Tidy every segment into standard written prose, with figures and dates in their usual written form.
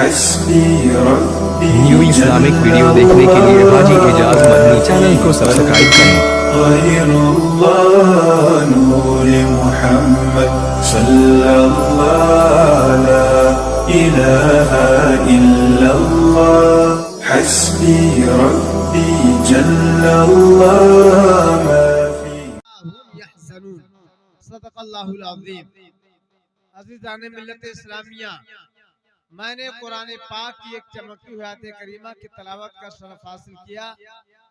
New Islamic video देखने के लिए हाजी एजाज मदनी चैनल को सब्सक्राइब करें। नूर मुहम्मद सल्लल्लाहु ला इलाहा इल्लल्लाह हस्बी रब्बी जल्लल्लाह मा फी यहज़नून सदक़ल्लाहुल अज़ीम। अज़ीज़ान मिल्लत इस्लामिया, मैंने कुरान पाक की एक चमकती हुई आयत करीमा की तिलावत का शरफ हासिल किया,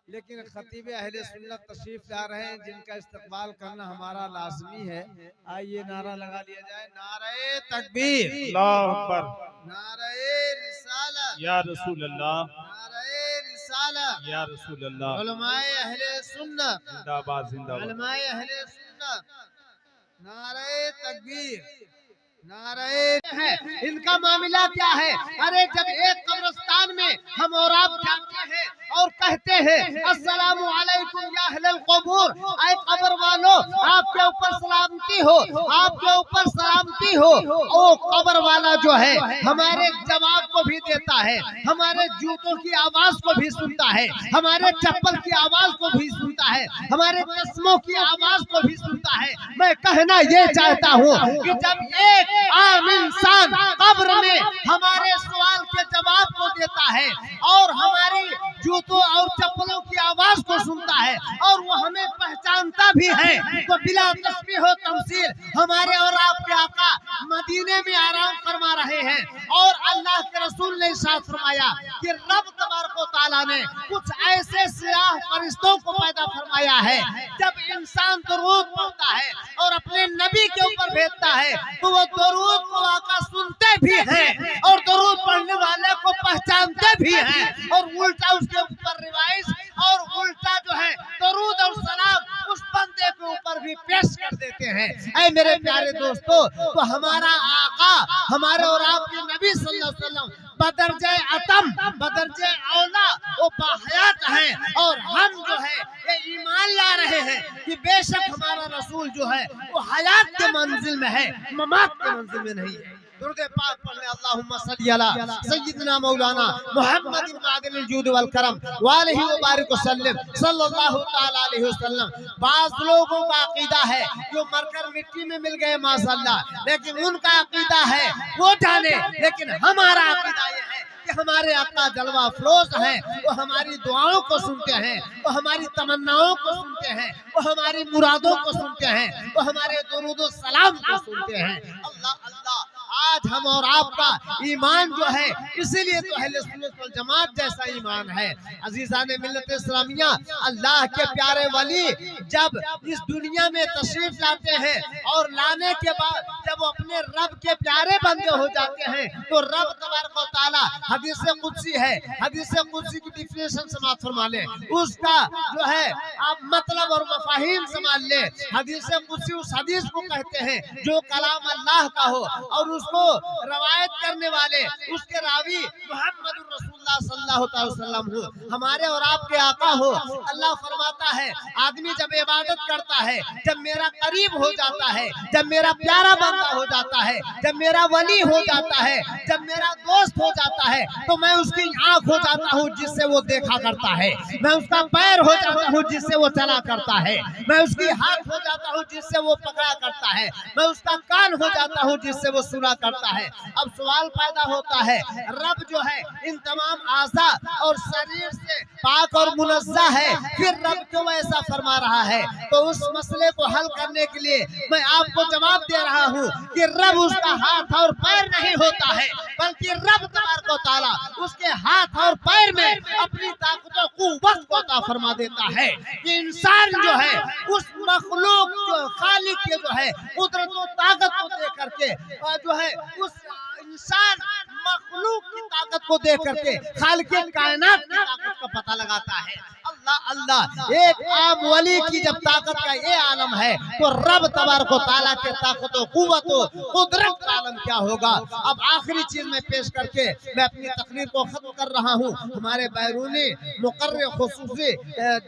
लेकिन खतीब अहले सुन्नत तशरीफ ला रहे हैं जिनका इस्तकबाल करना हमारा लाजमी है। आइए नारा लगा लिया जाए, नारे तकबीर, अल्लाहु अकबर, नारे रिसालत या रसूल अल्लाह, नारे रिसालत, या रसूल अल्लाह, उलमाए अहले सुन्नत जिंदाबाद जिंदाबाद, उलमाए अहले सुन्नत, नारे तकबीर, नारे है। इनका मामला क्या है? अरे जब एक कब्रिस्तान में हम और आप जाते हैं और कहते हैं अस्सलामु अलैकुम या अहलल क़ुबूर, ऐ कब्र वालों आपके ऊपर सलामती हो, आपके ऊपर सलामती हो। ओ कब्र वाला जो है हमारे जवाब को भी देता है, हमारे जूतों की आवाज को भी सुनता है, हमारे चप्पल की आवाज को भी सुनता है, हमारे चश्मों की आवाज को भी सुनता है। मैं कहना ये चाहता हूँ कि जब एक आम इंसान कब्र में हमारे सवाल के जवाब को देता है और हमारी जूतों और चप्पलों की आवाज को सुनता है और वो हमें पहचानता भी है, तो बिला तस्बीह और तमसील हमारे और आपके आका मदीने में आराम फरमा रहे हैं। और अल्लाह के रसूल ने इरशाद फरमाया कि रब तबारक व तआला ने कुछ ऐसे सियाह फरिश्तों को पैदा फरमाया है, जब इंसान दुरूद पढ़ता है और अपने नबी के ऊपर भेजता है तो वो दुरूद को आका सुनते भी हैं और दुरूद पढ़ने वाले को पहचानते भी हैं, और उल्टा उसके ऊपर रिवाइज और उल्टा जो है दुरूद और सलाम उस बंदे के ऊपर भी पेश कर देते हैं। ऐ मेरे प्यारे दोस्तों, तो हमारा आका हमारे और आपके नबी सल्लल्लाहु अलैहि वसल्लम बदरजे अतम बदरजे औला वो बाहयात हैं, और हम जो है ये ईमान ला रहे हैं कि बेशक हमारा रसूल जो है वो हयात के मंजिल में है, ममात के मंजिल में नहीं है। दुरूद पाक पढ़ने अल्लाहुम्मा सल्ली अला सय्यिदना मौलाना मुहम्मदिन मादिनिल जूद वल करम व अलैहि व बारिक वसल्लम सल्लल्लाहु तआला अलैहि वसल्लम। बाज़ लोगों का अकीदा है जो मरकर मिट्टी में मिल गए माशाअल्लाह, लेकिन उनका अकीदा है वो जाने, लेकिन हमारा अकीदा ये है कि हमारे आका जलवा अफरोज हैं, वो हमारी दुआओं को सुनते हैं, वो हमारी तमन्नाओं को सुनते हैं, वो हमारी मुरादों को सुनते हैं, वो हमारे दुरूद और सलाम को सुनते हैं। अल्लाह अल्लाह, आज हम और आपका ईमान जो है इसीलिए तो अहले सुन्नत वल जमात जैसा ईमान है। अजीजान मिल्लत इस्लामिया, अल्लाह के प्यारे वली जब इस दुनिया में तशरीफ लाते हैं और लाने के बाद जब वो अपने रब के प्यारे बंदे हो जाते हैं तो रब तबारक व तआला हदीस कुदसी है, हदीस कुदसी की डिफिनेशन समाप्त फरमा ले, उसका जो है आप मतलब और मफाहिम समझ ले। हदीस कुदसी उस हदीस को कहते हैं जो कलाम अल्लाह का हो और उसको रवायत करने वाले उसके रावी मुहम्मदुर रसूलुल्लाह सल्लल्लाहु अलैहि वसल्लम हो, हमारे और आपके आका हो। अल्लाह फरमाता है आदमी जब इबादत करता है, जब मेरा करीब हो जाता है, जब मेरा प्यारा बंदा हो जाता है, जब मेरा वली हो जाता है, जब मेरा दोस्त हो जाता है, तो मैं उसकी आंख हो जाता हूँ जिससे वो देखा करता है, मैं उसका पैर हो जाता हूँ जिससे वो चला करता है, मैं उसकी हाथ हो जाता हूँ जिससे वो पकड़ा करता है, मैं उसका कान हो जाता हूँ जिससे वो सुना करता है। अब सवाल पैदा होता है, रब जो है इन तमाम आज़ा और शरीर से पाक और मुनज़्ज़ह है, फिर रब क्यों ऐसा फरमा रहा है? तो उस मसले को हल करने के लिए मैं आपको जवाब दे रहा हूँ कि रब उसका हाथ और पैर नहीं होता है, बल्कि रब तबारक व तआला उसके हाथ और पैर में अपनी ताकत और कुव्वत को अता फरमा देता है कि इंसान जो है उस मखलूक जो खालिक के जो है कुदरत और ताकत को देख करके जो है उस इंसान मखलूक की ताकत को देख करके खालिक कायनात की ताकत का पता लगाता है। अल्लाह अल्लाह। एक आम वली की जब ताकत का ये आलम है तो रब तबारक व तआला के ताकत व कुव्वत व कुदरत का आलम क्या होगा। अब आखिरी चीज में पेश करके मैं अपनी तकरीर को खत्म कर रहा हूँ। हमारे बैरूनी मुकर्रर खुसूसी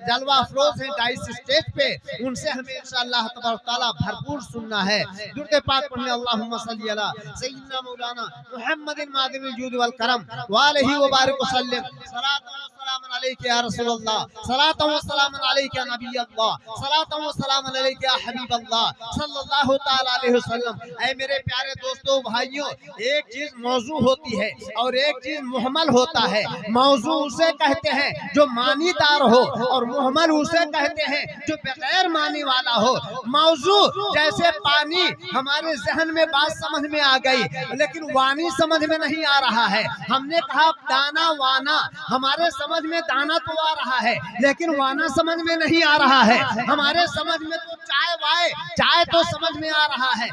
जलवा अफरोज हैं डाइस स्टेज पे, उनसे हमें इंशाअल्लाह तबारक व तआला भरपूर सुनना है। दुरूद पाक पढ़ने अल्लाहुम्मा सल्ली अला सय्यिदना मौलाना मुहम्मदिन मादिनिल जूद वल करम व अलैहि व बारिक व सल्लिम। सलातु व सलाम अलैका या रसूल अल्लाह, सलातु व सलाम अलैका या नबी अल्लाह, सलातु व सलाम अलैका या हबीब अल्लाह सल्लल्लाहु तआला अलैहि वसल्लम। ऐ मेरे प्यारे दोस्तों भाइयों, एक चीज मौजू होती है और एक चीज मुहम्मल होता है। मौजू उसे कहते हैं जो मानीदार हो और मुहम्मल उसे कहते हैं जो बगैर मानी वाला हो। मौजू जैसे पानी हमारे जहन में बात समझ में आ गई लेकिन वानी समझ में नहीं आ रहा है। हमने कहा दाना वाना, हमारे समझ में दाना तो आ रहा है लेकिन वाना समझ में नहीं आ रहा है। हमारे समझ में तो चाय वाय, चाय तो समझ में आ रहा है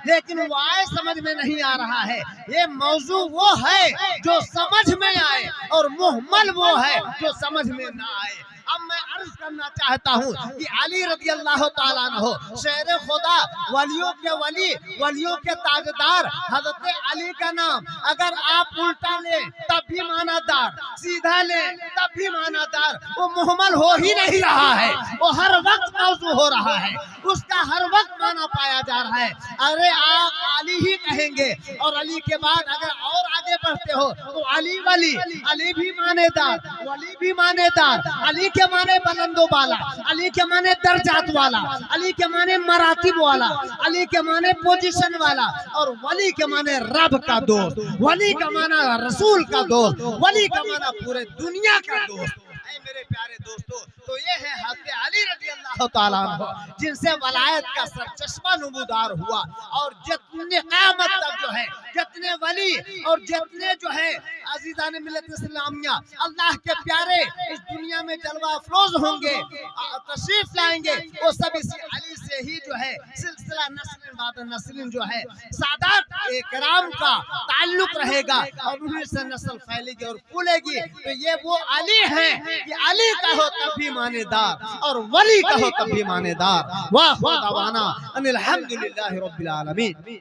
लेकिन वाय समझ में नहीं आ रहा है। ये मौजू वो है जो समझ में आए और मुहम्मल वो है जो समझ में ना आए। अब मैं अर्ज करना चाहता हूँ कि अली रज़ी अल्लाह ताला अन्हु शेर खुदा, वलियों के वली, वलियों के ताजदार हजरत अली का नाम अगर आप उल्टा लें तब भी मानादार, सीधा लें तब भी मानादार, वो मुहम्मल हो ही नहीं रहा है, वो हर वक्त मौजू हो रहा है, उसका हर वक्त माना पाया जा रहा है। अरे आप अली ही कहेंगे और अली के बाद अगर और आगे बढ़ते हो तो अली वली, अली भी मानेदार, वली भी मानेदार, अली के माने बुलंदो बाला, अली के माने दर्जात वाला, अली के माने मरातिब वाला, अली के माने पोजीशन वाला, और वली के माने रब का दोस्त, वली का माना रसूल का दोस्त, वली का माना पूरे दुनिया का दोस्त। ऐ मेरे प्यारे दोस्तों, तो ये है हज़रत अली रज़ी अल्लाह ताला अन्हु जिनसे वलायत का सरचश्मा नमूदार हुआ। और जितने क़यामत तक जो है जितने वली और जितने जो है अज़ीज़ान मिल्लत इस्लामिया अल्लाह के प्यारे इस दुनिया में जलवा अफरोज होंगे, तशरीफ लाएंगे, वो सब इसी अली से ही जो है सिलसिला नस्ल बाद नस्ल जो है सादात इकराम का ताल्लुक रहेगा और उन्हीं से नस्ल फैलेगी और फूलेगी। तो ये वो अली हैं कि अली कहो तब भी मानेदार और वली कहो तब भी मानेदार। वाह दावाना अनिल हम्दुलिल्लाहि रब्बिल आलमीन।